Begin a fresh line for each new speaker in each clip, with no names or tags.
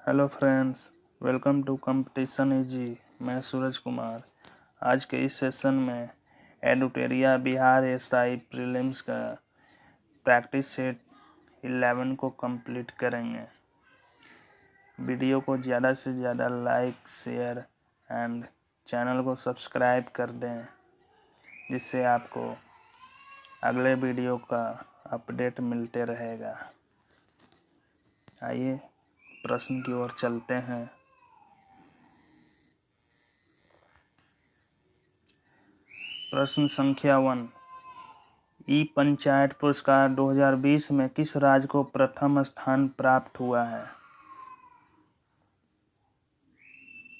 Hello friends, welcome to competition easy. मैं सूरज कुमार। आज के इस सेशन में एडुटेरिया बिहार एसआई प्रीलिम्स का प्रैक्टिस सेट 11 को कंप्लीट करेंगे। वीडियो को ज़्यादा से ज़्यादा लाइक, शेयर एंड चैनल को सब्सक्राइब कर दें, जिससे आपको अगले वीडियो का अपडेट मिलते रहेगा। आइए प्रश्न की ओर चलते हैं। प्रश्न संख्या 1। ई पंचायत पुरस्कार 2020 में किस राज्य को प्रथम स्थान प्राप्त हुआ है?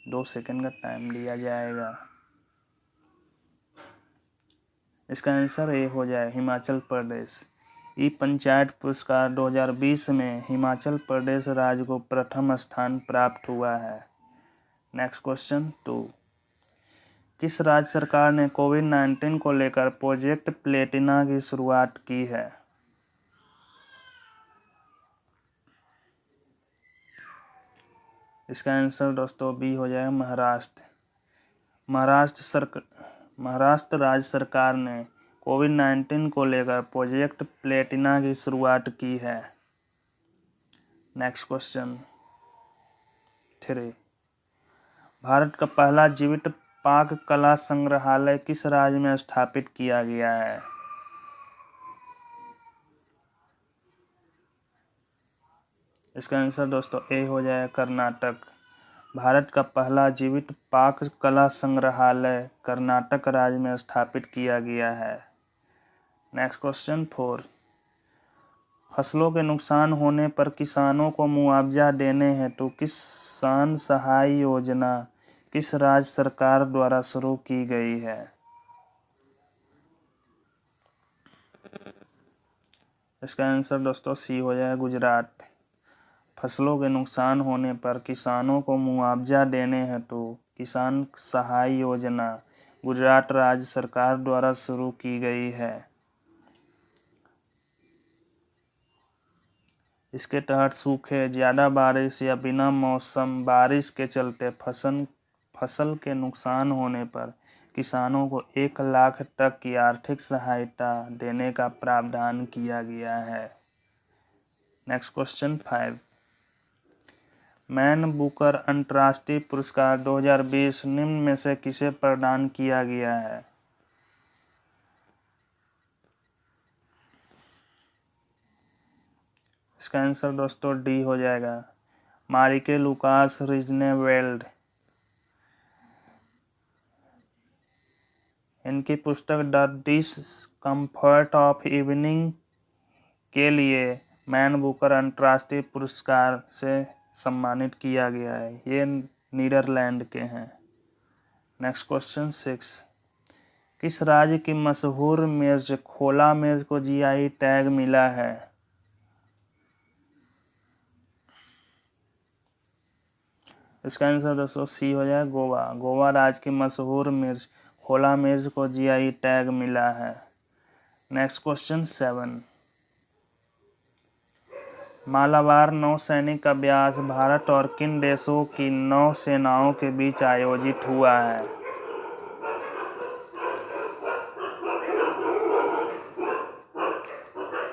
2 सेकंड का टाइम लिया जाएगा। इसका आंसर ए हो जाए हिमाचल प्रदेश। ई पंचायत पुरस्कार 2020 में हिमाचल प्रदेश राज्य को प्रथम स्थान प्राप्त हुआ है। Next question 2। किस राज्य सरकार ने कोविड-19 को लेकर प्रोजेक्ट प्लेटिना की शुरुआत की है? इसका आंसर दोस्तों बी हो जाएगा महाराष्ट्र। महाराष्ट्र राज्य सरकार ने कोविड-19 को लेकर प्रोजेक्ट प्लेटिना की शुरुआत की है। Next question 3। भारत का पहला जीवित पाक कला संग्रहालय किस राज्य में स्थापित किया गया है? इसका आंसर दोस्तों ए हो जाए कर्नाटक। भारत का पहला जीवित पाक कला संग्रहालय कर्नाटक राज्य में स्थापित किया गया है। Next question 4। फसलों के नुकसान होने पर किसानों को मुआवजा देने हेतु किसान सहाय योजना किस राज्य सरकार द्वारा शुरू की गई है? इसका आंसर दोस्तों सी हो जाए गुजरात। फसलों के नुकसान होने पर किसानों को मुआवजा देने हेतु किसान सहाय योजना गुजरात राज्य सरकार द्वारा शुरू की गई है। इसके तहत सूखे, ज़्यादा बारिश या बिना मौसम बारिश के चलते फसल के नुकसान होने पर किसानों को 1 लाख तक की आर्थिक सहायता देने का प्रावधान किया गया है। Next question 5। मैन बुकर अंतर्राष्ट्रीय पुरस्कार 2020 निम्न में से किसे प्रदान किया गया है? इसका आंसर दोस्तों डी हो जाएगा मारिके लुकास रिजनेवेल्ड। इनकी पुस्तक द डिस्कम्फर्ट ऑफ इवनिंग के लिए मैन बुकर अंतर्राष्ट्रीय पुरस्कार से सम्मानित किया गया है। ये नीदरलैंड के हैं। Next question 6। किस राज्य की मशहूर मिर्च खोला मिर्च को जीआई टैग मिला है? इसका आंसर दोस्तों सी हो जाए गोवा। गोवा राज्य की मशहूर मिर्च खोला मिर्च को जीआई टैग मिला है। Next question 7। मालाबार नौसैनिक अभ्यास भारत और किन देशों की नौसेनाओं के बीच आयोजित हुआ है?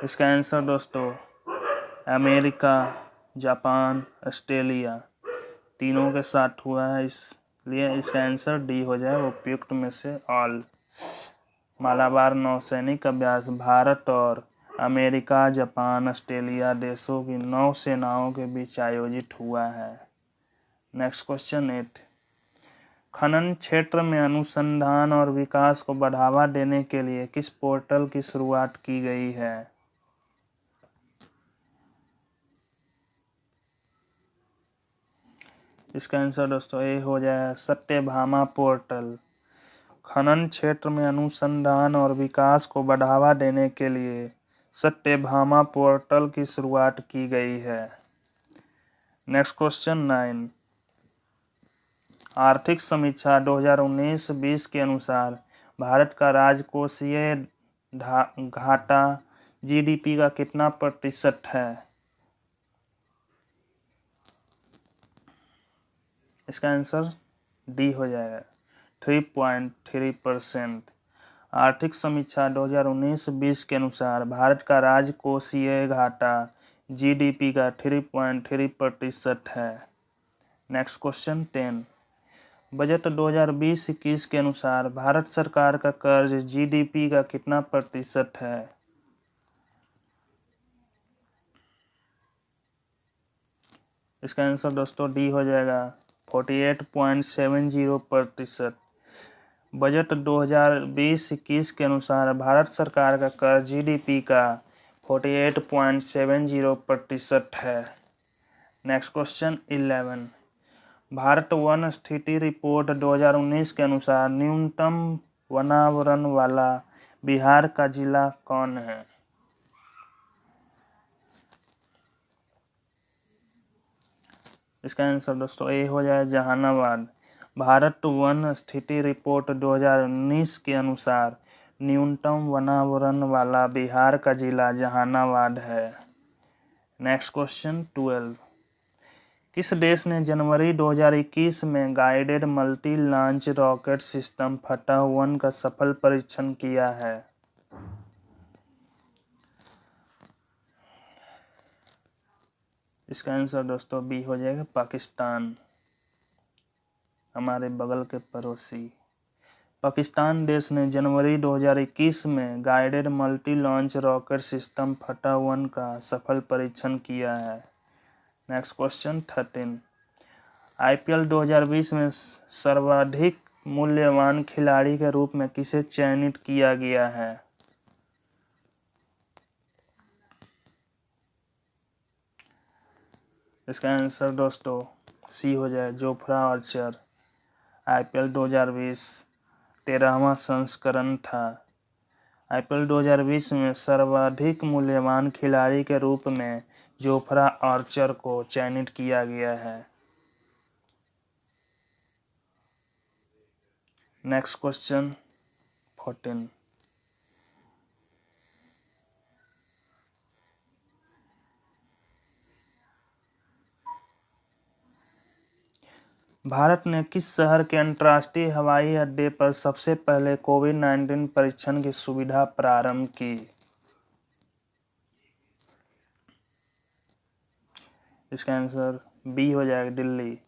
इसका आंसर दोस्तों अमेरिका, जापान, ऑस्ट्रेलिया तीनों के साथ हुआ है, इसलिए इसका आंसर डी हो जाए उपयुक्त में से ऑल। मालाबार नौसैनिक अभ्यास भारत और अमेरिका, जापान, ऑस्ट्रेलिया देशों की नौसेनाओं के बीच आयोजित हुआ है। Next question 8। खनन क्षेत्र में अनुसंधान और विकास को बढ़ावा देने के लिए किस पोर्टल की शुरुआत की गई है? इसका आंसर दोस्तों ए हो जाए सत्यभामा पोर्टल। खनन क्षेत्र में अनुसंधान और विकास को बढ़ावा देने के लिए सत्यभामा पोर्टल की शुरुआत की गई है। Next question 9। आर्थिक समीक्षा 2019-20 के अनुसार भारत का राजकोषीय घाटा जीडीपी का कितना प्रतिशत है? इसका आंसर डी हो जाएगा 3.3%। आर्थिक समीक्षा 2019-20 के अनुसार भारत का राजकोषीय घाटा जीडीपी का 3.3% है। Next question 10। बजट 2020-21 के अनुसार भारत सरकार का कर्ज जीडीपी का कितना प्रतिशत है? इसका आंसर दोस्तों डी हो जाएगा 48.70%। बजट 2020-21 के अनुसार भारत सरकार का कर्ज जीडीपी का 48.70% है। Next question 11। भारत वन स्थिति रिपोर्ट 2019 के अनुसार न्यूनतम वनावरण वाला बिहार का जिला कौन है? इसका आंसर दोस्तों ए हो जाए जहानाबाद। भारत वन स्थिति रिपोर्ट 2019 के अनुसार न्यूनतम वनावरण वाला बिहार का जिला जहानाबाद है। Next question 12। किस देश ने जनवरी 2021 में guided multi launch rocket system फतह 1 का सफल परीक्षण किया है? इसका आंसर दोस्तों बी हो जाएगा पाकिस्तान, हमारे बगल के पड़ोसी। पाकिस्तान देश ने जनवरी 2021 में guided multi launch rocket system फतह 1 का सफल परीक्षण किया है। Next question 13। आईपीएल 2020 में सर्वाधिक मूल्यवान खिलाड़ी के रूप में किसे चयनित किया गया है? इसका आंसर दोस्तों सी हो जाए जोफ्रा आर्चर। आईपीएल 2020 13वां संस्करण था। आईपीएल 2020 में सर्वाधिक मूल्यवान खिलाड़ी के रूप में जोफ्रा आर्चर को चयनित किया गया है। Next question 14। भारत ने किस शहर के अंतर्राष्ट्रीय हवाई अड्डे पर सबसे पहले कोविड-19 परीक्षण की सुविधा प्रारंभ की? इसका आंसर बी हो जाएगा दिल्ली।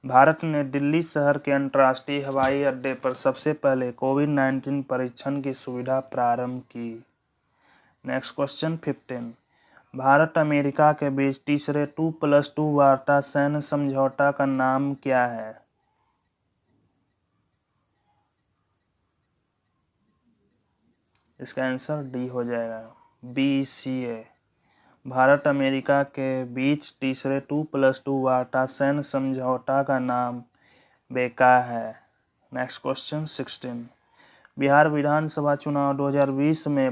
भारत ने दिल्ली शहर के अंतर्राष्ट्रीय हवाई अड्डे पर सबसे पहले कोविड-19 परीक्षण की सुविधा प्रारंभ की। Next question 15। भारत अमेरिका के बीच तीसरे 2+2 वार्ता सैन्य समझौता का नाम क्या है? इसका आंसर डी हो जाएगा BCA। भारत अमेरिका के बीच तीसरे 2+2 वार्ता सैन्य समझौता का नाम बेका है। Next question 16। बिहार विधानसभा चुनाव 2020 में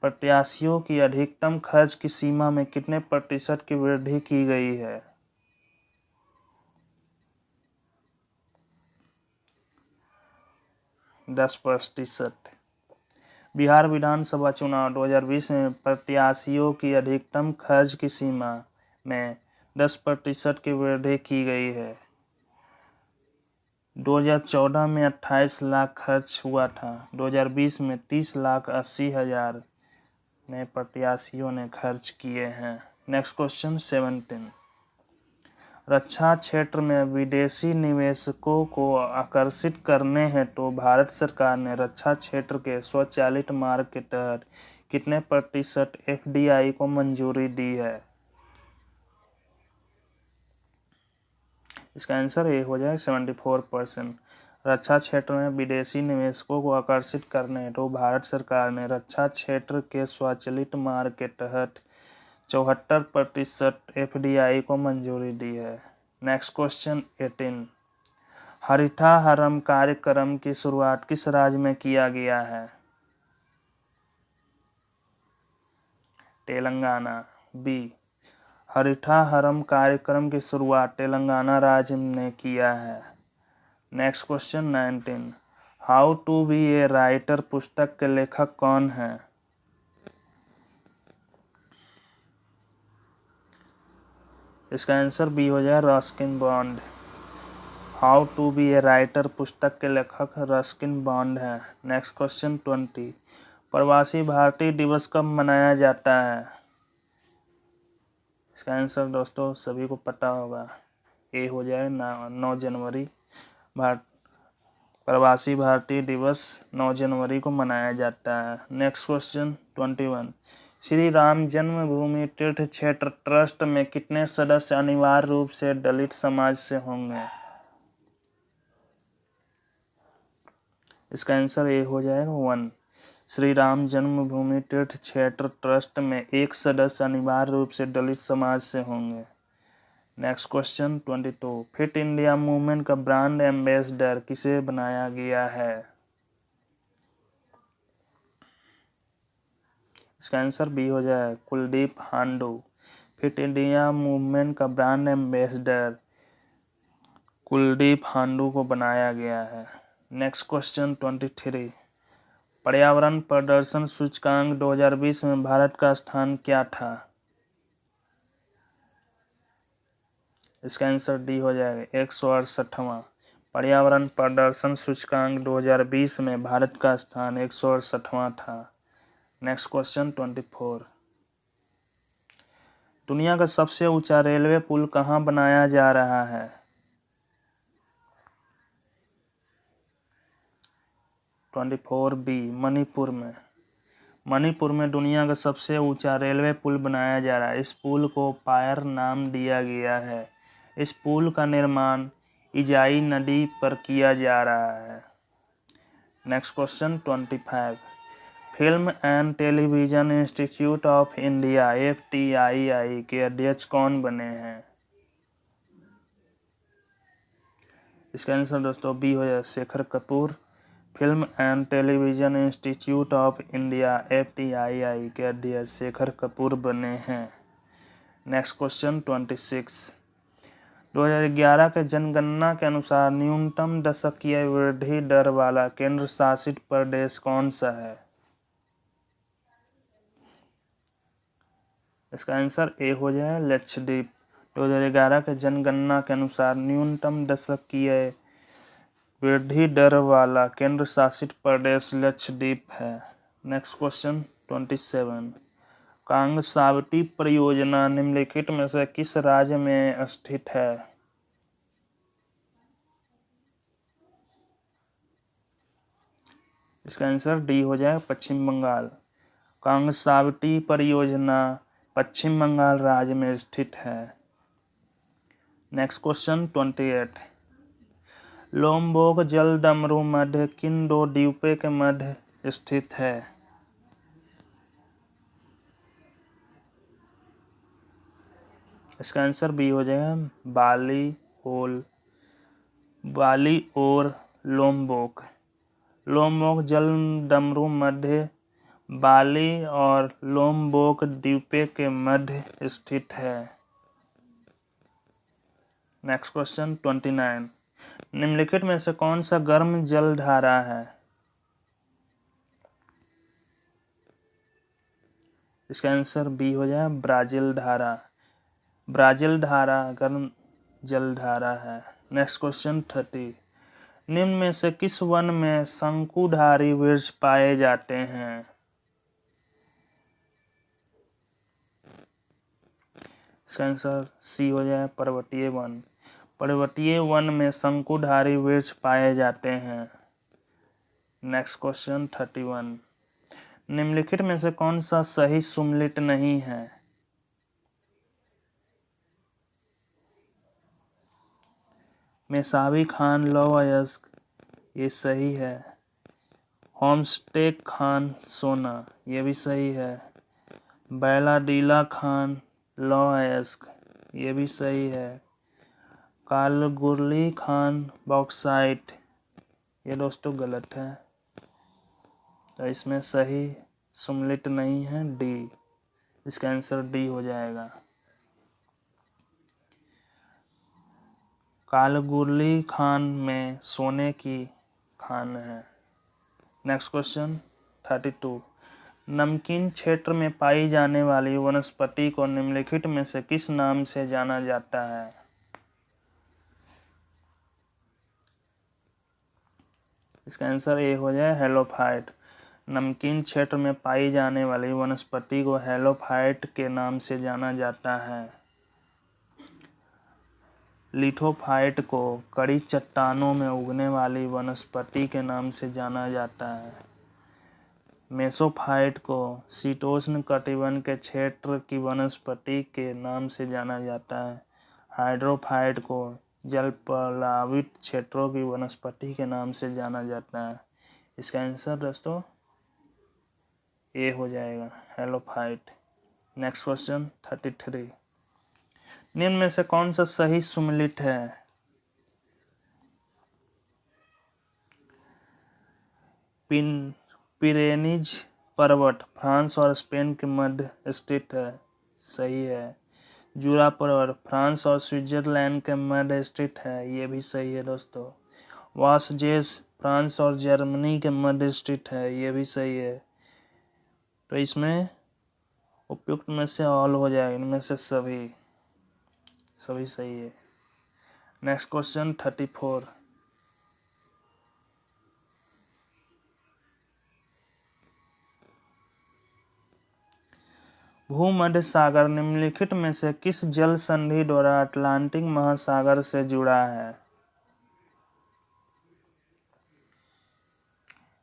प्रत्याशियों की अधिकतम खर्च की सीमा में कितने प्रतिशत की वृद्धि की गई है? – 10%। बिहार विधानसभा चुनाव 2020 में प्रत्याशियों की अधिकतम खर्च की सीमा में 10% की वृद्धि की गई है। 2014 में 28 लाख खर्च हुआ था। 2020 में 30,80,000 ने प्रत्याशियों ने खर्च किए हैं। Next question 17। रक्षा क्षेत्र में विदेशी निवेशकों को आकर्षित करने हेतु भारत सरकार ने रक्षा क्षेत्र के स्वचालित मार्ग के तहत कितने प्रतिशत FDI को मंजूरी दी है? इसका आंसर ए हो जाए 74%। रक्षा क्षेत्र में विदेशी निवेशकों को आकर्षित करने हेतु भारत सरकार ने रक्षा क्षेत्र के स्वचालित मार्ग के तहत 74% FDI को मंजूरी दी है। Next question 18। हरितहारम कार्यक्रम की शुरुआत किस राज्य में किया गया है? तेलंगाना। बी। हरितहारम कार्यक्रम की शुरुआत तेलंगाना राज्य ने किया है। Next question 19। How to be a writer पुस्तक के लेखक कौन है? इसका आंसर बी हो जाए Ruskin Bond. How to be a writer पुस्तक के लेखक रस्किन बॉन्ड हैं। नेक्स्ट क्वेश्चन 20, प्रवासी भारतीय दिवस कब मनाया जाता है? इसका आंसर दोस्तों सभी को पता होगा, ए हो जाए 9 जनवरी। प्रवासी भारतीय दिवस 9 जनवरी को मनाया जाता है। नेक्स्ट क्वेश्चन 21, श्री राम जन्मभूमि तीर्थ क्षेत्र ट्रस्ट में कितने सदस्य अनिवार्य रूप से दलित समाज से होंगे? इसका आंसर ए हो जाएगा 1। श्री राम जन्मभूमि तीर्थ क्षेत्र ट्रस्ट में एक सदस्य अनिवार्य रूप से दलित समाज से होंगे। Next question 22, fit India movement का ब्रांड एम्बेसडर किसे बनाया गया है? इसका आंसर बी हो जाए कुलदीप हांडू। फिट इंडिया मूवमेंट का ब्रांड एम्बेसडर कुलदीप हांडू को बनाया गया है। नेक्स्ट क्वेश्चन 23, पर्यावरण प्रदर्शन सूचकांक 2020 में भारत का स्थान क्या था? इसका आंसर डी हो जाएगा 168वां। पर्यावरण प्रदर्शन सूचकांक 2020 में भारत का स्थान 168वां था। नेक्स्ट क्वेश्चन 24, दुनिया का सबसे ऊंचा रेलवे पुल कहाँ बनाया जा रहा है? बी मणिपुर में। मणिपुर में दुनिया का सबसे ऊंचा रेलवे पुल बनाया जा रहा है। इस पुल को पायर नाम दिया गया है। इस पुल का निर्माण इजाई नदी पर किया जा रहा है। Next question 25, film and television institute of India FTII के अध्यक्ष कौन बने हैं? इसका आंसर दोस्तों बी हो जाए Shekhar Kapoor. Film and television institute of India FTII के अध्यक्ष शेखर कपूर बने हैं। नेक्स्ट क्वेश्चन 26, 2011 के जनगणना के अनुसार न्यूनतम दशकीय वृद्धि दर वाला केंद्र शासित प्रदेश कौन सा है? इसका आंसर ए हो जाए लक्षद्वीप। 2011 के जनगणना के अनुसार न्यूनतम दशकीय वृद्धि दर वाला केंद्र शासित प्रदेश लक्षद्वीप है। नेक्स्ट क्वेश्चन 27, कांगसावती परियोजना निम्नलिखित में से किस राज्य में स्थित है? इसका आंसर डी हो जाए पश्चिम बंगाल। कांगसावती परियोजना पश्चिम बंगाल राज्य में स्थित है। नेक्स्ट क्वेश्चन 28, लोम्बोक जलडमरू मध्य किन दो द्वीपों के मध्य स्थित है? इसका आंसर बी हो जाएगा बाली और लोम्बोक। लोम्बोक जलडमरू मध्य बाली और लोम्बोक द्वीपों के मध्य स्थित है। नेक्स्ट क्वेश्चन 29, निम्नलिखित में से कौन सा गर्म जलधारा है? इसका आंसर बी हो जाए ब्राजील धारा। ब्राजील धारा गर्म जलधारा है। नेक्स्ट क्वेश्चन 30, निम्न में से किस वन में शंकुधारी वृक्ष पाए जाते हैं? इसका आंसर सी हो जाए पर्वतीय वन। पर्वतीय वन में शंकुधारी वृक्ष पाए जाते हैं। नेक्स्ट क्वेश्चन 31, निम्नलिखित में से कौन सा सही सुमेलित नहीं है? मेसावी खान लौ अयस्क ये सही है। होम्सटेक खान सोना ये भी सही है। बैलाडीला खान लौ अयस्क ये भी सही है। कालगुरली खान बॉक्साइट ये दोस्तों गलत है, तो इसमें सही सुमेलित नहीं है डी। इसका आंसर डी हो जाएगा। कालगुरली खान में सोने की खान है। नेक्स्ट क्वेश्चन 32, नमकीन क्षेत्र में पाई जाने वाली वनस्पति को निम्नलिखित में से किस नाम से जाना जाता है? इसका आंसर ए हो जाए हेलोफाइट। नमकीन क्षेत्र में पाई जाने वाली वनस्पति को हेलोफाइट के नाम से जाना जाता है। लिथोफाइट को कड़ी चट्टानों में उगने वाली वनस्पति के नाम से जाना जाता है। मेसोफाइट को शीतोष्ण कटिबंध के क्षेत्र की वनस्पति के नाम से जाना जाता है। हाइड्रोफाइट को जल प्लावित क्षेत्रों की वनस्पति के नाम से जाना जाता है। इसका आंसर दोस्तों ए हो जाएगा हेलोफाइट। Next question 33। निम्न में से कौन सा सही सुमेलित है? पिरेनीज पर्वत फ्रांस और स्पेन के मध्य स्थित है, सही है। जूरा पर्वत फ्रांस और स्विट्जरलैंड के मध्य स्थित है, ये भी सही है दोस्तों। वासजेस फ्रांस और जर्मनी के मध्य स्थित है, ये भी सही है। तो इसमें उपयुक्त में से ऑल हो जाएगा, इनमें से सभी सही है। Next question 34। भूमध्य सागर निम्नलिखित में से किस जल संधि द्वारा अटलांटिक महासागर से जुड़ा है?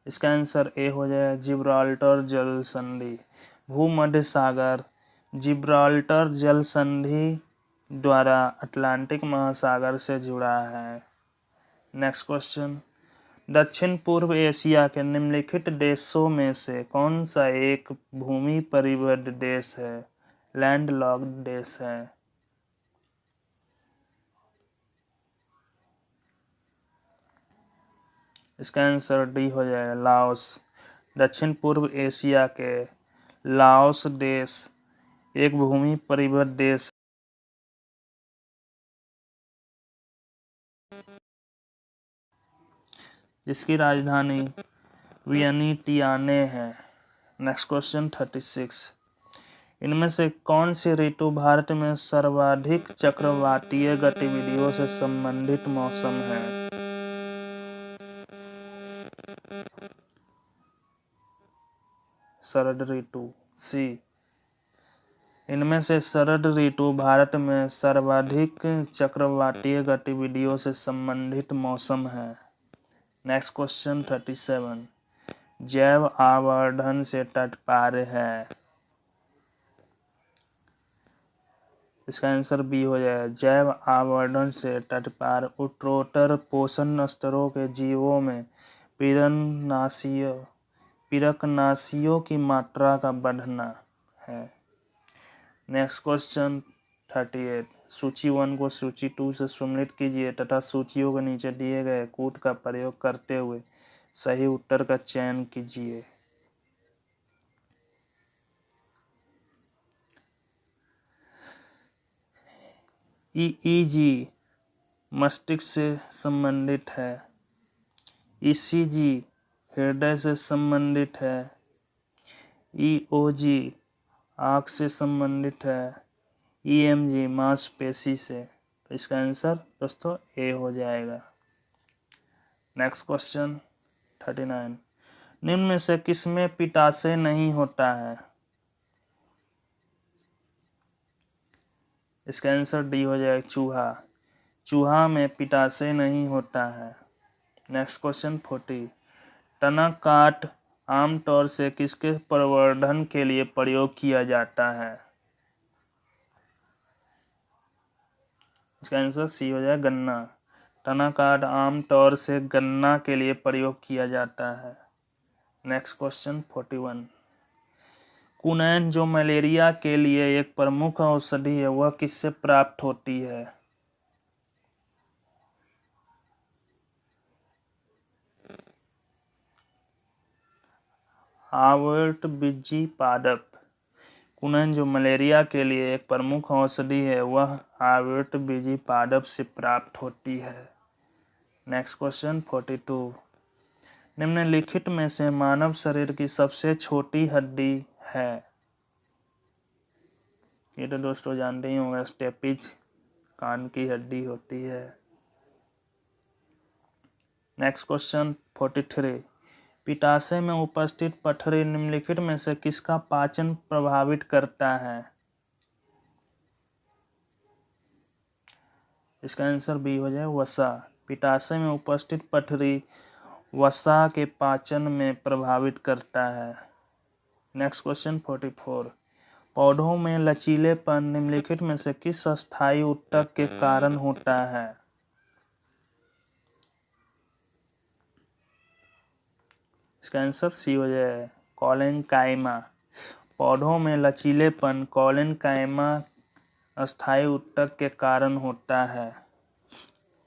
इसका आंसर ए हो जाए जिब्राल्टर जल संधि। भूमध्य सागर जिब्राल्टर जल संधि द्वारा अटलांटिक महासागर से जुड़ा है। Next question. दक्षिण पूर्व एशिया के निम्नलिखित देशों में से कौन सा एक भूमि परिबद्ध देश है, लैंडलॉक्ड देश है? इसका आंसर डी हो जाएगा लाओस। दक्षिण पूर्व एशिया के लाओस देश एक भूमि परिबद्ध देश जिसकी राजधानी वियनिटियाने है। Next question 36। इनमें से कौन सी ऋतु भारत में सर्वाधिक चक्रवातीय गतिविधियों से संबंधित मौसम है? शरद ऋतु सी। इनमें से शरद ऋतु भारत में सर्वाधिक चक्रवातीय गतिविधियों से संबंधित मौसम है। Next question 37। जैव आवर्धन से तटपार है। इसका आंसर बी हो जाएगा जैव आवर्धन से तटपार उत्तरोत्तर पोषण स्तरों के जीवों में पिरकनाशियों की मात्रा का बढ़ना है। Next question 38। सूची 1 को सूची 2 से सम्मिलित कीजिए तथा सूचियों के नीचे दिए गए कूट का प्रयोग करते हुए सही उत्तर का चयन कीजिए। ईईजी मस्तिष्क से संबंधित है। ईसीजी हृदय से संबंधित है। ईओजी आँख से संबंधित है। ईएमजी मांसपेशी से। तो इसका आंसर दोस्तों ए हो जाएगा। Next question 39। निम्न में से किसमें पित्ताशय नहीं होता है? इसका आंसर डी हो जाएगा चूहा। चूहा में पित्ताशय नहीं होता है। Next question 40। तना काठ आमतौर से किसके प्रवर्धन के लिए प्रयोग किया जाता है? इसका आंसर सी हो जाएगा गन्ना। तना काठ आमतौर से गन्ना के लिए प्रयोग किया जाता है। Next question 41। कुनैन जो मलेरिया के लिए एक प्रमुख औषधि है वह किससे प्राप्त होती है? आवृतबीजी पादप। कुनैन जो मलेरिया के लिए एक प्रमुख औषधि है वह आवृतबीजी पादप से प्राप्त होती है। Next question 42। निम्नलिखित में से मानव शरीर की सबसे छोटी हड्डी है। ये तो दोस्तों जानते ही होंगे, स्टेपिज कान की हड्डी होती है। Next question 43। पित्ताशय में उपस्थित पथरी निम्नलिखित में से किसका पाचन प्रभावित करता है। इसका आंसर बी हो जाए वसा। पित्ताशय में उपस्थित पथरी वसा के पाचन में प्रभावित करता है। Next question 44। पौधों में लचीलेपन निम्नलिखित में से किस अस्थायी ऊतक के कारण होता है। इसका आंसर सी हो जाए कॉलेनकाइमा। पौधों में लचीलेपन कॉलेनकाइमा अस्थायी ऊतक के कारण होता है।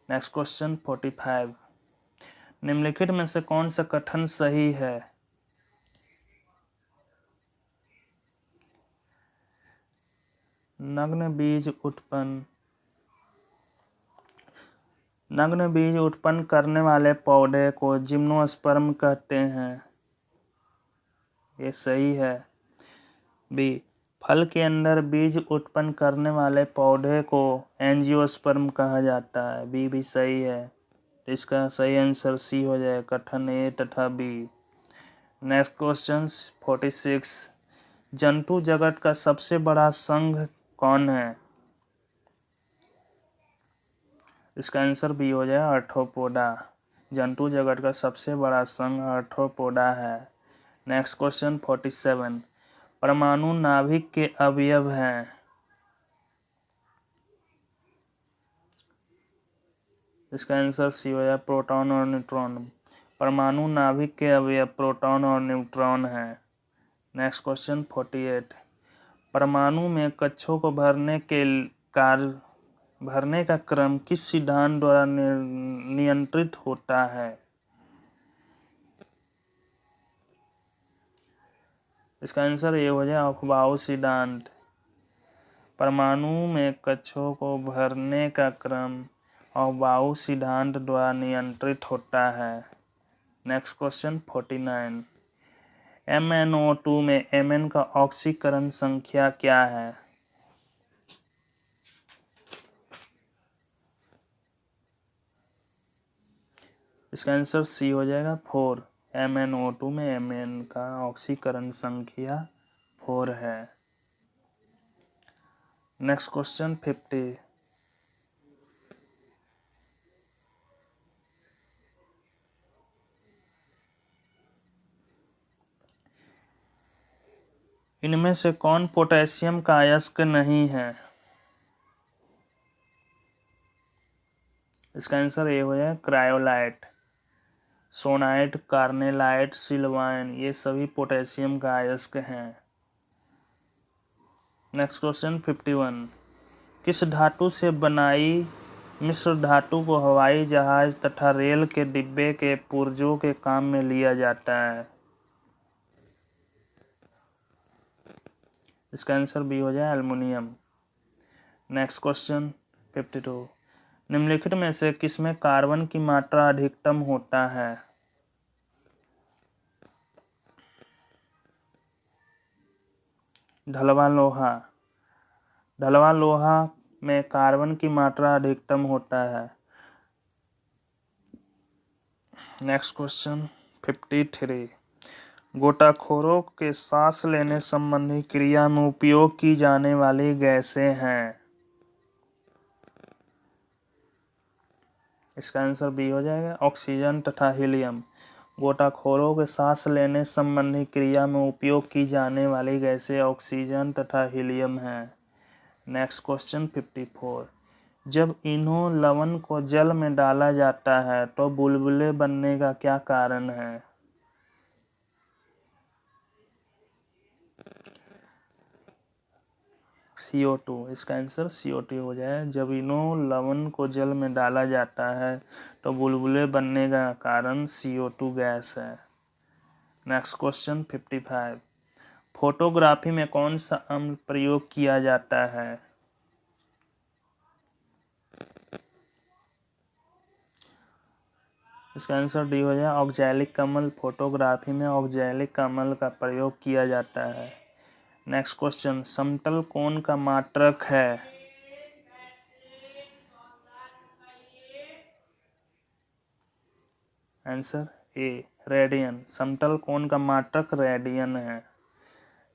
Next question 45। निम्नलिखित में से कौन सा कथन सही है। नग्न बीज उत्पन्न करने वाले पौधे को जिम्नोस्पर्म कहते हैं। ये सही है। बी। फल के अंदर बीज उत्पन्न करने वाले पौधे को एंजियोस्पर्म कहा जाता है। बी भी सही है। इसका सही आंसर सी हो जाए कथन ए तथा बी। Next question 46। जंतु जगत का सबसे बड़ा संघ कौन है। इसका आंसर बी हो जाए आर्थ्रोपोडा। जंतु जगत का सबसे बड़ा संघ आर्थ्रोपोडा है। Next question 47। परमाणु नाभिक के अवयव हैं। इसका आंसर सी हो जाए प्रोटॉन और न्यूट्रॉन। परमाणु नाभिक के अवयव प्रोटॉन और न्यूट्रॉन है। Next question 48। परमाणु में कक्षों को भरने का क्रम किस सिद्धांत द्वारा नियंत्रित होता है। इसका आंसर ये हो जाए अफबाऊ सिद्धांत। परमाणु में कक्षों को भरने का क्रम अफबाऊ सिद्धांत द्वारा नियंत्रित होता है। Next question 49। MnO2 में Mn का ऑक्सीकरण संख्या क्या है। इसका आंसर सी हो जाएगा 4। MnO2 में Mn का ऑक्सीकरण संख्या 4 है। Next question 50। इनमें से कौन पोटेशियम का अयस्क नहीं है। इसका आंसर ये हो जाए क्रायोलाइट। सोनाइट, कार्नेलाइट, सिल्वाइन ये सभी पोटेशियम का अयस्क हैं। Next question 51। किस धातु से बनाई मिश्र धातु को हवाई जहाज तथा रेल के डिब्बे के पुर्जों के काम में लिया जाता है। इसका आंसर बी हो जाए एल्युमिनियम। Next question 52। निम्नलिखित में से किसमें कार्बन की मात्रा अधिकतम होता है। ढलवा लोहा। ढलवा लोहा में कार्बन की मात्रा अधिकतम होता है। Next question 53। गोताखोरों के सांस लेने संबंधी क्रिया में उपयोग की जाने वाली गैसें हैं। इसका आंसर बी हो जाएगा ऑक्सीजन तथा हीलियम। गोताखोरों के सांस लेने संबंधी क्रिया में उपयोग की जाने वाली गैसें ऑक्सीजन तथा हीलियम हैं। Next question 54। जब इन्हों लवण को जल में डाला जाता है तो बुलबुले बनने का क्या कारण है। CO2। इसका आंसर CO2 हो जाए। जब इन्हों लवण को जल में डाला जाता है तो बुलबुले बनने का कारण CO2 गैस है। Next question 55। फोटोग्राफी में कौन सा अम्ल प्रयोग किया जाता है। इसका आंसर डी हो जाए ऑक्जैलिक कमल। फोटोग्राफी में ऑक्जैलिक कमल का प्रयोग किया जाता है। नेक्स्ट क्वेश्चन, समतल कोण का मात्रक है? Answer A radian. समतल कोण का मात्रक रेडियन है।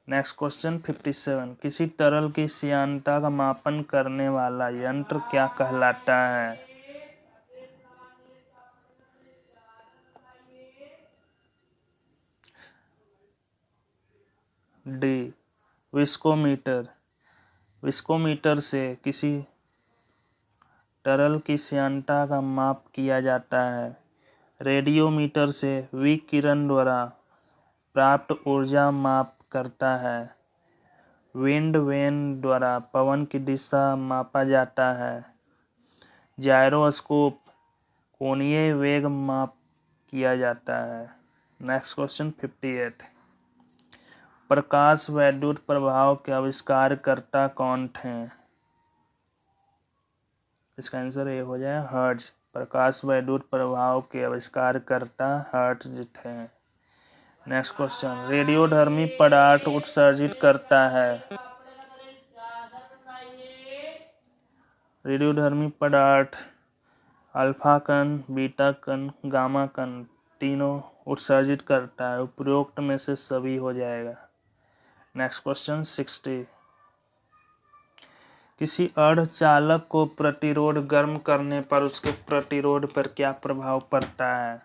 नेक्स्ट क्वेश्चन 57, किसी तरल की श्यानता का मापन करने वाला यंत्र क्या कहलाता है? D viscometer. विस्कोमीटर से किसी तरल की श्यानता का माप किया जाता है। रेडियोमीटर से विकिरण द्वारा प्राप्त ऊर्जा माप करता है। विंड वेन द्वारा पवन की दिशा मापा जाता है। जायरोस्कोप कोणीय वेग माप किया जाता है। नेक्स्ट क्वेश्चन 58, प्रकाश वैद्युत प्रभाव के आविष्कारकर्ता कौन थे? इसका आंसर ए हो जाए हर्ट्ज। प्रकाश वैद्युत प्रभाव के आविष्कारकर्ता हर्ट्ज थे। नेक्स्ट क्वेश्चन, रेडियोधर्मी पदार्थ उत्सर्जित करता है? रेडियोधर्मी पदार्थ अल्फा कण, बीटा कण, गामा कण तीनों उत्सर्जित करता है। उपरोक्त में से सभी हो जाएगा। नेक्स्ट क्वेश्चन 60, किसी अर्धचालक को प्रतिरोध गर्म करने पर उसके प्रतिरोध पर क्या प्रभाव पड़ता है?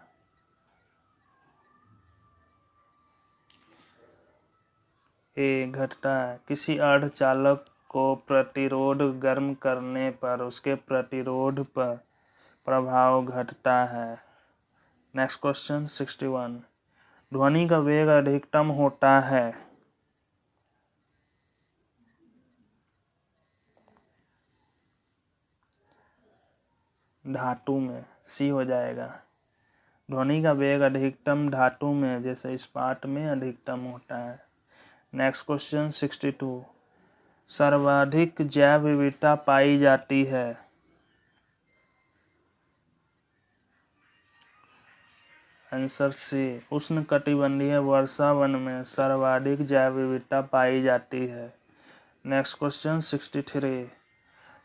ए घटता है। किसी अर्धचालक को प्रतिरोध गर्म करने पर उसके प्रतिरोध पर प्रभाव घटता है। नेक्स्ट क्वेश्चन 61, ध्वनि का वेग अधिकतम होता है? धातु में। सी हो जाएगा। ध्वनि का वेग अधिकतम धातु में जैसे इस्पात में अधिकतम होता है। नेक्स्ट क्वेश्चन 62, सर्वाधिक जैव विविधता पाई जाती है? आंसर सी उष्णकटिबंधीय वर्षा वन में सर्वाधिक जैव विविधता पाई जाती है। नेक्स्ट क्वेश्चन 63,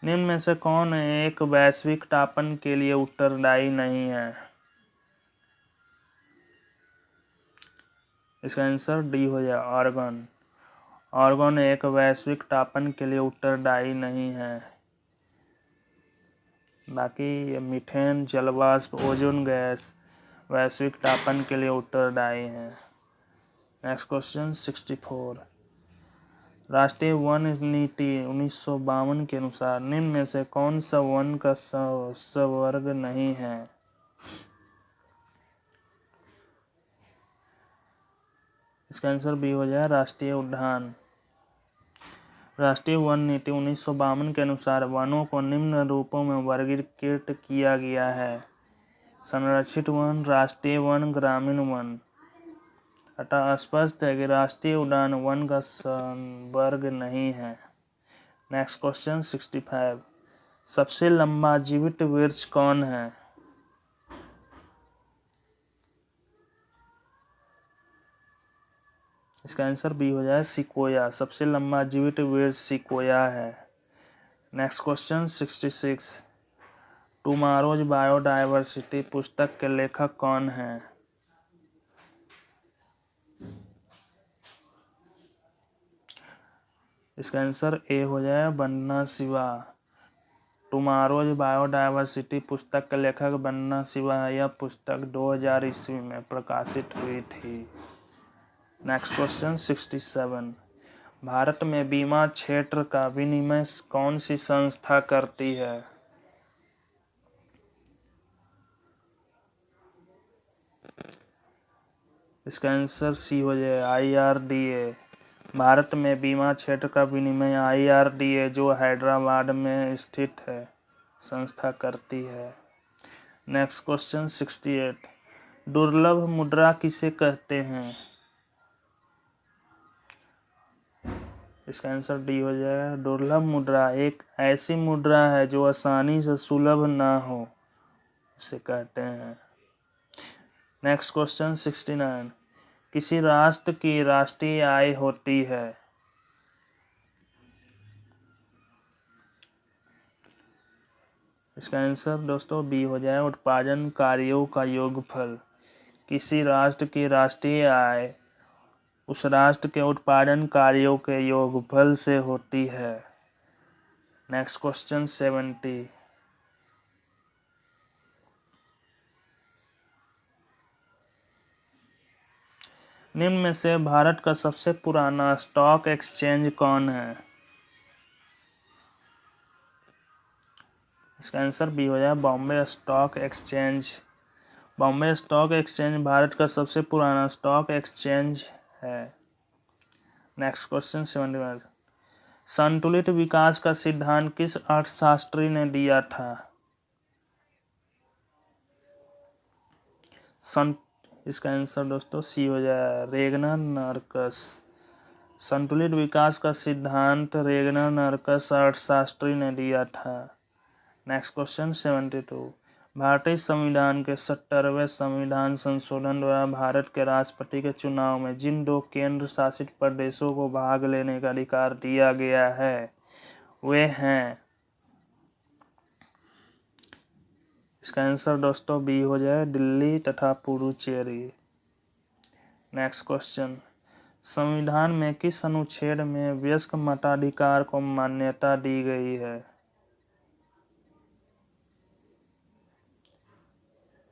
निम्न में से कौन एक वैश्विक तापन के लिए उत्तरदायी नहीं है? इसका आंसर डी हो जाए आर्गन। आर्गन एक वैश्विक तापन के लिए उत्तरदायी नहीं है। बाकी मीथेन, जलवाष्प, ओजोन गैस वैश्विक तापन के लिए उत्तरदायी है। नेक्स्ट क्वेश्चन 64, राष्ट्रीय वन नीति 1952 के अनुसार निम्न में से कौन सा वन का संवर्ग नहीं है? इसका आंसर बी हो जाए राष्ट्रीय उद्यान। राष्ट्रीय वन नीति 1952 के अनुसार वनों को निम्न रूपों में वर्गीकृत किया गया है: संरक्षित वन, राष्ट्रीय वन, ग्रामीण वन। अतः स्पष्ट है कि राष्ट्रीय उद्यान वन का संवर्ग नहीं है। नेक्स्ट क्वेश्चन 65, सबसे लंबा जीवित वृक्ष कौन है? इसका आंसर बी हो जाए सिकोया। सबसे लंबा जीवित वृक्ष सिकोया है। नेक्स्ट क्वेश्चन 66, टुमारोज बायोडायवर्सिटी पुस्तक के लेखक कौन हैं? इसका आंसर ए हो जाए वंदना शिवा। टुमारोज बायोडायवर्सिटी पुस्तक के लेखक वंदना शिवा है। यह पुस्तक 2000 ईस्वी में प्रकाशित हुई थी। नेक्स्ट क्वेश्चन 67, भारत में बीमा क्षेत्र का विनियमन कौन सी संस्था करती है? इसका आंसर सी हो जाए IRDA। भारत में बीमा क्षेत्र का विनियमन IRDA जो हैदराबाद में स्थित है संस्था करती है। नेक्स्ट क्वेश्चन 68, दुर्लभ मुद्रा किसे कहते हैं? इसका आंसर डी हो जाएगा दुर्लभ मुद्रा एक ऐसी मुद्रा है जो आसानी से सुलभ ना हो उसे कहते हैं। नेक्स्ट क्वेश्चन 69, किसी राष्ट्र की राष्ट्रीय आय होती है। इसका आंसर दोस्तों बी हो जाए, उत्पादन कार्यों का योगफल। किसी राष्ट्र की राष्ट्रीय आय उस राष्ट्र के उत्पादन कार्यों के योगफल से होती है। नेक्स्ट क्वेश्चन 70, निम्न में से भारत का सबसे पुराना स्टॉक एक्सचेंज कौन है। इसका आंसर बी हो जाए, Bombay stock exchange. Bombay stock exchange Bharat का सबसे पुराना स्टॉक एक्सचेंज है। नेक्स्ट क्वेश्चन 71, संतुलित विकास का सिद्धांत किस अर्थशास्त्री ने दिया था। इसका आंसर दोस्तों सी हो जाए, रेगनर नार्कस। संतुलित विकास का सिद्धांत रेगनर नार्कस अर्थशास्त्री ने दिया था। नेक्स्ट क्वेश्चन 72, भारतीय संविधान के 70वें संविधान संशोधन द्वारा भारत के राष्ट्रपति के चुनाव में जिन 2 केंद्र शासित प्रदेशों को भाग लेने का अधिकार दिया गया है वे हैं। इसका आंसर दोस्तों बी हो जाए, दिल्ली तथा पुडुचेरी। नेक्स्ट क्वेश्चन, संविधान में किस अनुच्छेद में वयस्क मताधिकार को मान्यता दी गई है।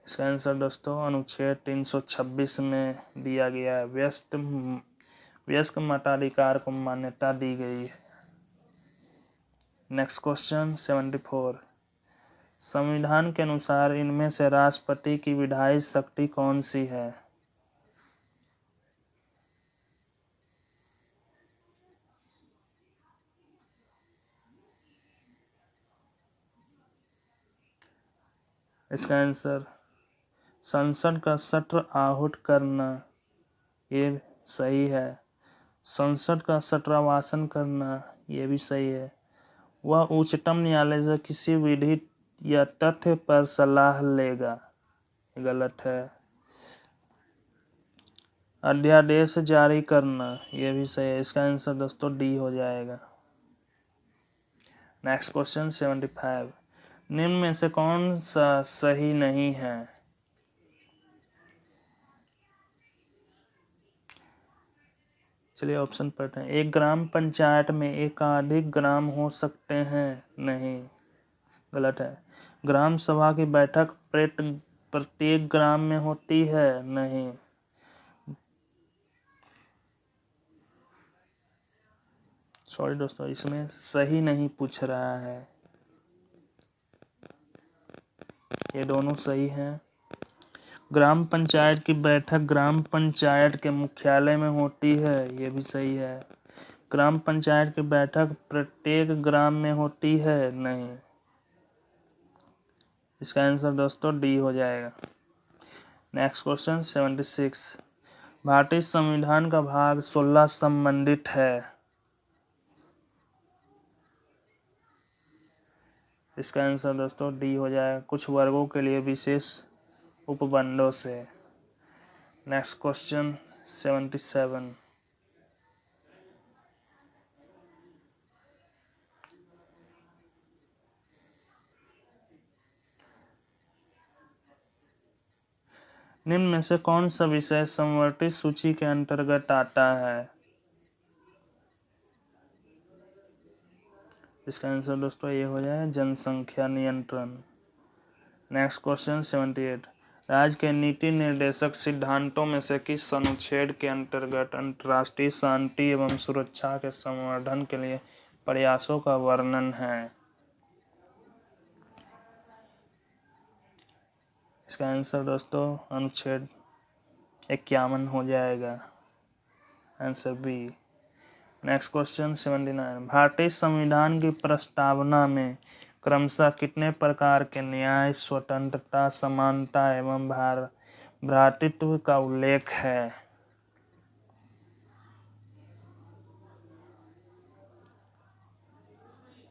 इसका आंसर दोस्तों अनुच्छेद 326 में दिया गया है, वयस्क मताधिकार को मान्यता दी गई है। नेक्स्ट क्वेश्चन 74, संविधान के अनुसार इनमें से राष्ट्रपति की विधायी शक्ति कौन सी है। इसका आंसर संसद का सत्र आहूत करना, ये सही है। संसद का सत्रावासन करना, ये भी सही है। वह उच्चतम न्यायालय से किसी विधि या तथ्य पर सलाह लेगा, गलत है। अध्यादेश जारी करना, ये भी सही है। इसका आंसर दोस्तों डी हो जाएगा। नेक्स्ट क्वेश्चन 75, निम्न में से कौन सा सही नहीं है। चलिए ऑप्शन पढ़ते हैं। एक ग्राम पंचायत में एकाधिक ग्राम हो सकते हैं, नहीं, गलत है। ग्राम सभा की बैठक प्रत्येक ग्राम में होती है, नहीं। सॉरी दोस्तों, इसमें सही नहीं पूछ रहा है, ये दोनों सही हैं। ग्राम पंचायत की बैठक ग्राम पंचायत के मुख्यालय में होती है, ये भी सही है। ग्राम पंचायत की बैठक प्रत्येक ग्राम में होती है, नहीं। इसका आंसर दोस्तों डी हो जाएगा। नेक्स्ट क्वेश्चन 76, भारतीय संविधान का भाग 16 संबंधित है। इसका आंसर दोस्तों डी हो जाएगा, कुछ वर्गों के लिए विशेष उपबंधों से। नेक्स्ट क्वेश्चन 77, निम्न में से कौन सा विषय समवर्ती सूची के अंतर्गत आता है। इसका आंसर दोस्तों ये हो जाए, जनसंख्या नियंत्रण। नेक्स्ट क्वेश्चन 78, राज्य के नीति निर्देशक सिद्धांतों में से किस अनुच्छेद के अंतर्गत अंतर्राष्ट्रीय शांति एवं सुरक्षा के संवर्धन के लिए प्रयासों का वर्णन है। इसका आंसर दोस्तों अनुच्छेद 51 हो जाएगा, आंसर बी। नेक्स्ट क्वेश्चन 79, भारतीय संविधान की प्रस्तावना में क्रमशः कितने प्रकार के न्याय, स्वतंत्रता, समानता एवं भ्रातृत्व का उल्लेख है।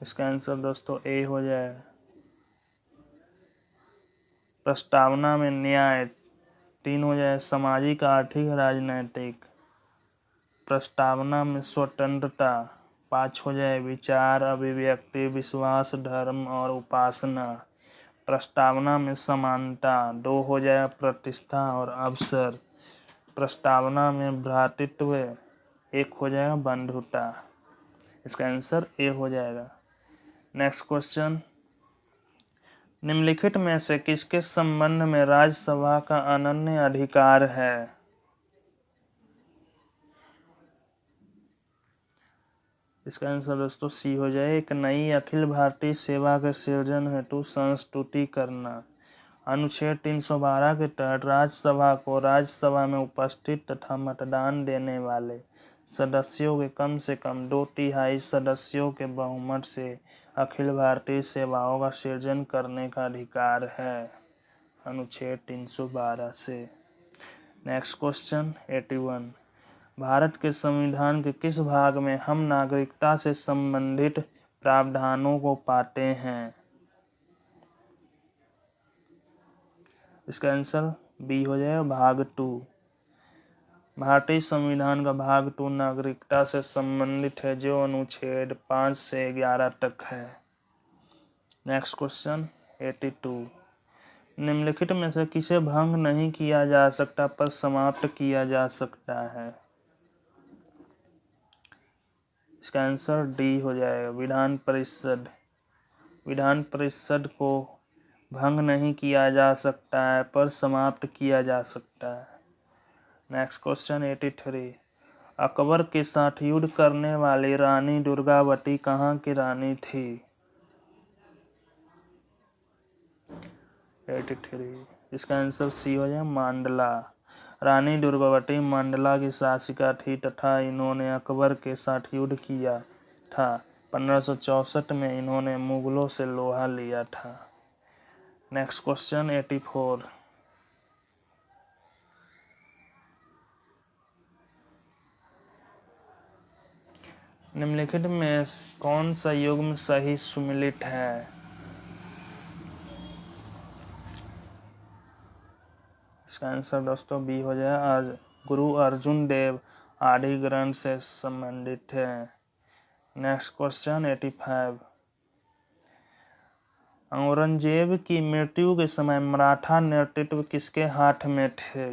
इसका आंसर दोस्तों ए हो जाए, प्रस्तावना में न्याय, 3 हो जाए सामाजिक आर्थिक राजनैतिक। प्रस्तावना में स्वतंत्रता। 5 हो जाए विचार अभिव्यक्ति विश्वास धर्म और उपासना। प्रस्तावना में समानता। 2 हो जाए प्रतिष्ठा और अवसर। प्रस्तावना में भ्रातृत्व। 1 हो जाएगा बंधुता। इसका आंसर ए हो जाएगा। नेक्स्ट क्वेश्चन, निम्नलिखित में से किसके संबंध में राज्यसभा का अनन्य अधिकार है? इसका आंसर दोस्तों सी हो जाए एक नई अखिल भारतीय सेवा के सृजन हेतु संस्तुति करना। अनुच्छेद 312 के तहत राज्यसभा को राज्यसभा में उपस्थित तथा मतदान देने वाले सदस्यों के कम से कम 2/3 सदस्यों के बहुमत से अखिल भारतीय सेवाओं का सृजन करने का अधिकार है, अनुच्छेद 312 से। नेक्स्ट क्वेश्चन 81, भारत के संविधान के किस भाग में हम नागरिकता से संबंधित प्रावधानों को पाते हैं? इसका आंसर बी हो जाएगा भाग 2। भारतीय संविधान का भाग 2 नागरिकता से संबंधित है, जो अनुच्छेद 5 से 11 तक है। नेक्स्ट क्वेश्चन 82, निम्नलिखित में से किसे भंग नहीं किया जा सकता पर समाप्त किया जा सकता है? इसका आंसर डी हो जाएगा विधान परिषद। विधान परिषद को भंग नहीं किया जा सकता है पर समाप्त किया जा सकता है। नेक्स्ट क्वेश्चन 83, अकबर के साथ युद्ध करने वाली रानी दुर्गावती कहाँ की रानी थी? 83, इसका आंसर सी हो जाए मांडला। रानी दुर्गावती मंडला की शासिका थी तथा इन्होंने अकबर के साथ युद्ध किया था। 1564 में इन्होंने मुगलों से लोहा लिया था। नेक्स्ट क्वेश्चन 84, निम्नलिखित में कौन सा युग्म सही सुमेलित है? इसका आंसर दोस्तों बी हो जाए गुरु अर्जुन देव आदि ग्रंथ से संबंधित है। नेक्स्ट क्वेश्चन 85, औरंगजेब की मृत्यु के समय मराठा नेतृत्व किसके हाथ में थे?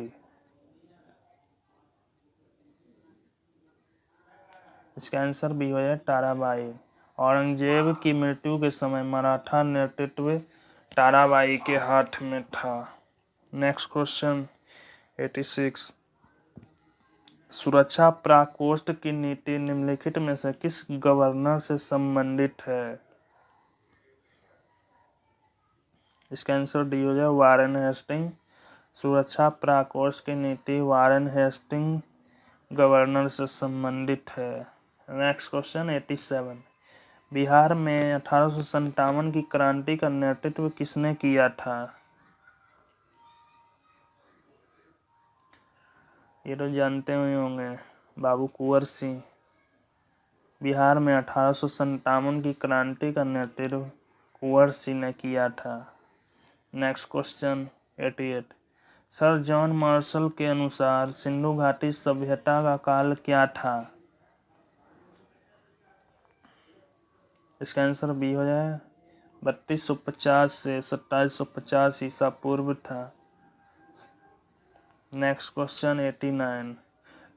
इसका आंसर बी हो जाए ताराबाई। औरंगजेब की मृत्यु के समय मराठा नेतृत्व ताराबाई के हाथ में था। नेक्स्ट क्वेश्चन 86, सुरक्षा प्रकोष्ठ की नीति निम्नलिखित में से किस गवर्नर से संबंधित है? इसका आंसर डी हो जाए वारेन हेस्टिंग। सुरक्षा प्रकोष्ठ की नीति वारेन हेस्टिंग गवर्नर से संबंधित है। नेक्स्ट क्वेश्चन 87, बिहार में 1857 की क्रांति का नेतृत्व किसने किया था? ये तो जानते हुए होंगे, बाबू कुंवर सिंह। बिहार में 1857 की क्रांति का नेतृत्व कुंवर सिंह ने किया था। Next question 88, sir John Marshall के अनुसार सिंधु घाटी सभ्यता का काल क्या था? इसका आंसर बी हो जाए 3250 से 2750 ईसा पूर्व था। नेक्स्ट क्वेश्चन 89,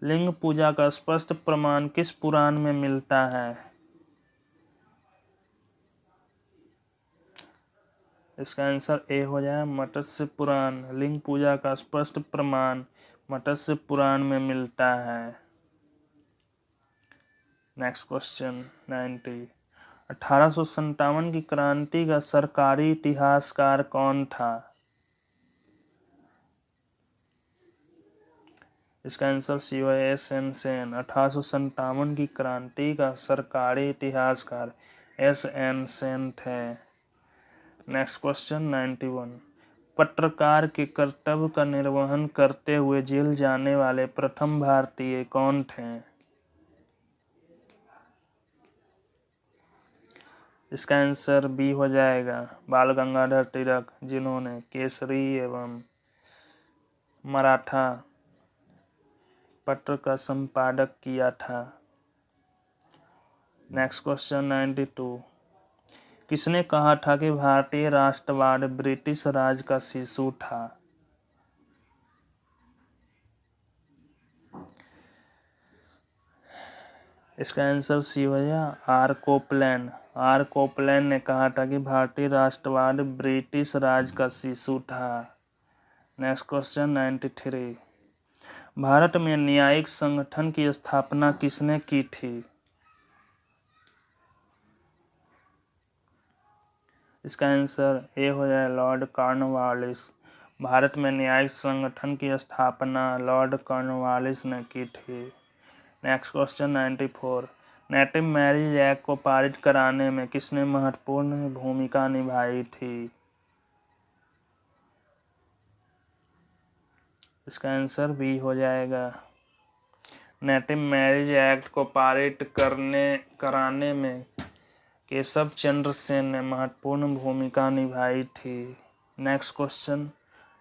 लिंग पूजा का स्पष्ट प्रमाण किस पुराण में मिलता है? इसका आंसर ए हो जाए मत्स्य पुराण। लिंग पूजा का स्पष्ट प्रमाण मत्स्य पुराण में मिलता है। नेक्स्ट क्वेश्चन 90, 1857 की क्रांति का सरकारी इतिहासकार कौन था? इसका आंसर सी है एस.एन. सेन। 1857 की क्रांति का सरकारी इतिहासकार एस.एन. सेन थे। नेक्स्ट क्वेश्चन 91, पत्रकार के कर्तव्य का निर्वहन करते हुए जेल जाने वाले प्रथम भारतीय कौन थे? इसका आंसर बी हो जाएगा बाल गंगाधर तिलक, जिन्होंने केसरी एवं मराठा पत्र का संपादक किया था। Next question 92। किसने कहा था कि भारतीय राष्ट्रवाद ब्रिटिश राज का शिशु था? इसका आंसर सी हो जाएगा आर कोपलैन। आर कोपलैन ने कहा था कि भारतीय राष्ट्रवाद ब्रिटिश राज का शिशु था। Next question 93। भारत में न्यायिक संगठन की स्थापना किसने की थी? इसका आंसर ए हो जाए लॉर्ड कॉर्नवालिस। भारत में न्यायिक संगठन की स्थापना लॉर्ड कॉर्नवालिस ने की थी। Next question 94। Native marriage act को पारित कराने में किसने महत्वपूर्ण भूमिका निभाई थी? इसका आंसर बी हो जाएगा। नेटिव मैरिज एक्ट को पारित कराने में केशव चंद्र सेन ने महत्वपूर्ण भूमिका निभाई थी। Next question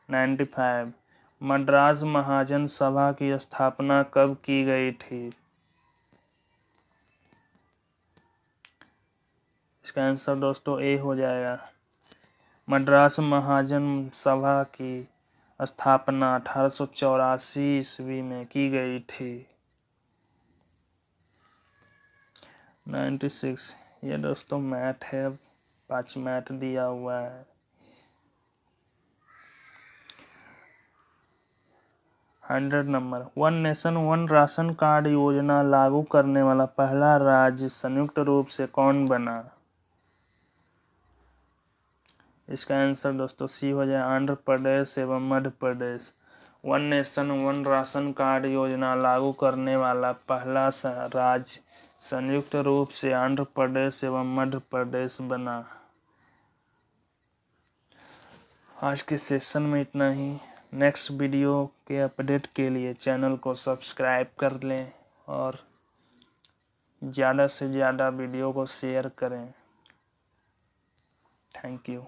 95। मद्रास महाजन सभा की स्थापना कब की गई थी? इसका आंसर दोस्तों ए हो जाएगा। मद्रास महाजन सभा की स्थापना 1884 ईस्वी में की गई थी। 96। ये दोस्तों मैथ है, 5 मैथ दिया हुआ है। Hundred number. One nation one ration card योजना लागू करने वाला पहला राज्य संयुक्त रूप से कौन बना? इसका आंसर दोस्तों सी हो जाए आंध्र प्रदेश एवं Madhya Pradesh. One nation one ration card योजना लागू करने वाला पहला राज्य संयुक्त रूप से आंध्र प्रदेश एवं मध्य प्रदेश बना। आज के सेशन में इतना ही। नेक्स्ट वीडियो के अपडेट के लिए चैनल को सब्सक्राइब कर लें और ज़्यादा से ज़्यादा वीडियो को शेयर करें। Thank you.